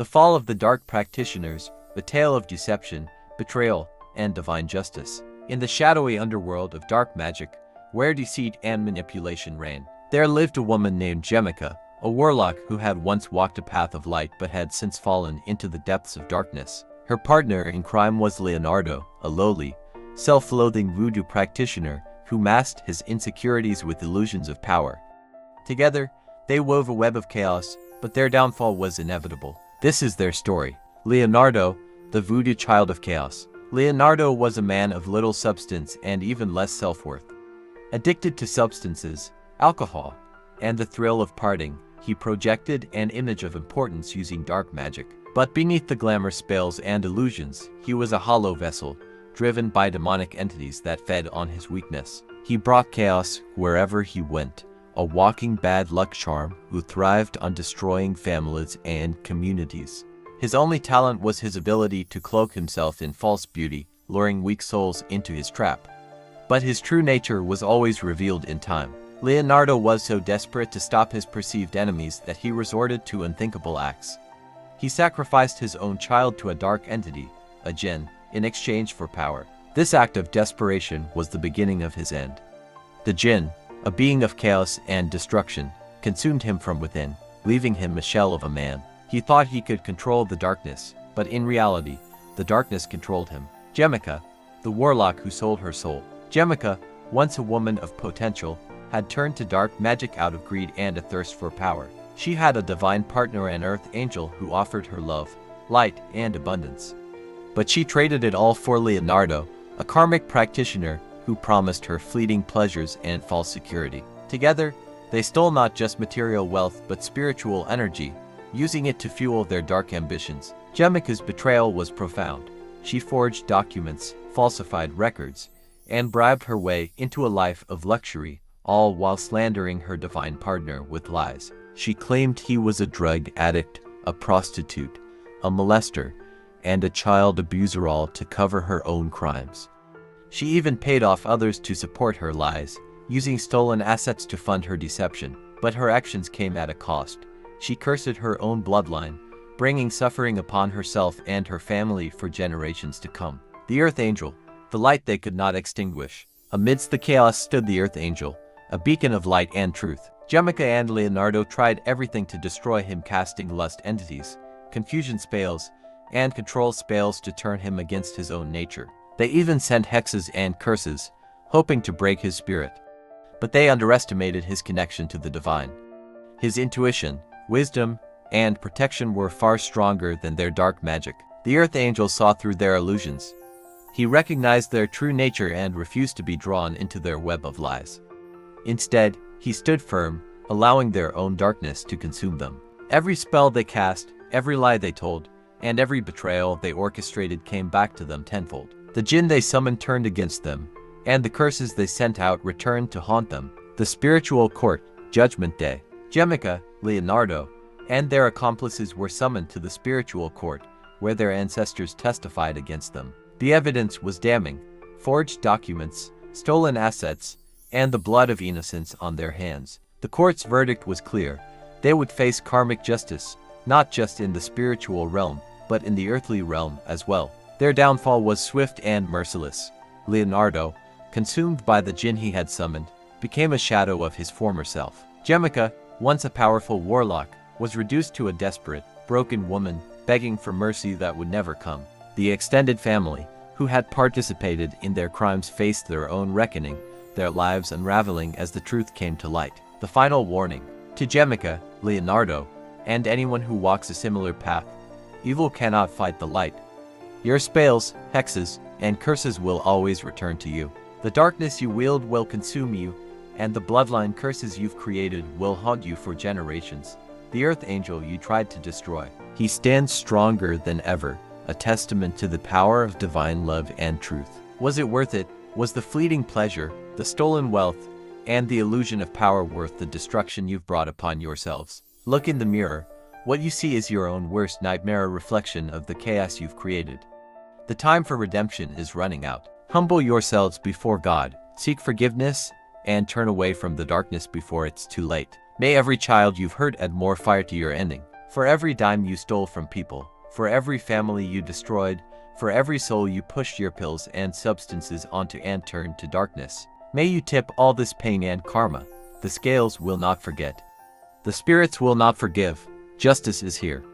The Fall of the Dark Practitioners, a tale of deception, betrayal, and divine justice. In the shadowy underworld of dark magic, where deceit and manipulation reign, there lived a woman named Gemica, a warlock who had once walked a path of light but had since fallen into the depths of darkness. Her partner in crime was Leonardo, a lowly, self-loathing voodoo practitioner who masked his insecurities with illusions of power. Together, they wove a web of chaos, but their downfall was inevitable. This is their story. Leonardo, the voodoo child of chaos. Leonardo was a man of little substance and even less self-worth. Addicted to substances, alcohol, and the thrill of partying, he projected an image of importance using dark magic. But beneath the glamour spells and illusions, he was a hollow vessel, driven by demonic entities that fed on his weakness. He brought chaos wherever he went, a walking bad luck charm who thrived on destroying families and communities. His only talent was his ability to cloak himself in false beauty, luring weak souls into his trap. But his true nature was always revealed in time. Leonardo was so desperate to stop his perceived enemies that he resorted to unthinkable acts. He sacrificed his own child to a dark entity, a jinn, in exchange for power. This act of desperation was the beginning of his end. The jinn, a being of chaos and destruction, consumed him from within, leaving him a shell of a man. He thought he could control the darkness, but in reality, the darkness controlled him. Gemica, the warlock who sold her soul. Gemica, once a woman of potential, had turned to dark magic out of greed and a thirst for power. She had a divine partner, an earth angel who offered her love, light, and abundance. But she traded it all for Leonardo, a karmic practitioner who promised her fleeting pleasures and false security. Together, they stole not just material wealth but spiritual energy, using it to fuel their dark ambitions. Gemica's betrayal was profound. She forged documents, falsified records, and bribed her way into a life of luxury, all while slandering her divine partner with lies. She claimed he was a drug addict, a prostitute, a molester, and a child abuser, all to cover her own crimes. She even paid off others to support her lies, using stolen assets to fund her deception. But her actions came at a cost. She cursed her own bloodline, bringing suffering upon herself and her family for generations to come. The Earth Angel, the light they could not extinguish. Amidst the chaos stood the Earth Angel, a beacon of light and truth. Gemica and Leonardo tried everything to destroy him, casting lust entities, confusion spells, and control spells to turn him against his own nature. They even sent hexes and curses, hoping to break his spirit. But they underestimated his connection to the divine. His intuition, wisdom, and protection were far stronger than their dark magic. The Earth Angel saw through their illusions. He recognized their true nature and refused to be drawn into their web of lies. Instead, he stood firm, allowing their own darkness to consume them. Every spell they cast, every lie they told, and every betrayal they orchestrated came back to them tenfold. The jinn they summoned turned against them, and the curses they sent out returned to haunt them. The spiritual court, Judgment Day. Gemica, Leonardo, and their accomplices were summoned to the spiritual court, where their ancestors testified against them. The evidence was damning: forged documents, stolen assets, and the blood of innocents on their hands. The court's verdict was clear. They would face karmic justice, not just in the spiritual realm, but in the earthly realm as well. Their downfall was swift and merciless. Leonardo, consumed by the jinn he had summoned, became a shadow of his former self. Gemica, once a powerful warlock, was reduced to a desperate, broken woman, begging for mercy that would never come. The extended family, who had participated in their crimes, faced their own reckoning, their lives unraveling as the truth came to light. The final warning: to Gemica, Leonardo, and anyone who walks a similar path, evil cannot fight the light. Your spells, hexes, and curses will always return to you. The darkness you wield will consume you, and the bloodline curses you've created will haunt you for generations. The Earth Angel you tried to destroy, he stands stronger than ever, a testament to the power of divine love and truth. Was it worth it? Was the fleeting pleasure, the stolen wealth, and the illusion of power worth the destruction you've brought upon yourselves? Look in the mirror. What you see is your own worst nightmare, a reflection of the chaos you've created. The time for redemption is running out. Humble yourselves before God, seek forgiveness, and turn away from the darkness before it's too late. May every child you've hurt add more fire to your ending. For every dime you stole from people, for every family you destroyed, for every soul you pushed your pills and substances onto and turned to darkness, may you tip all this pain and karma. The scales will not forget. The spirits will not forgive. Justice is here.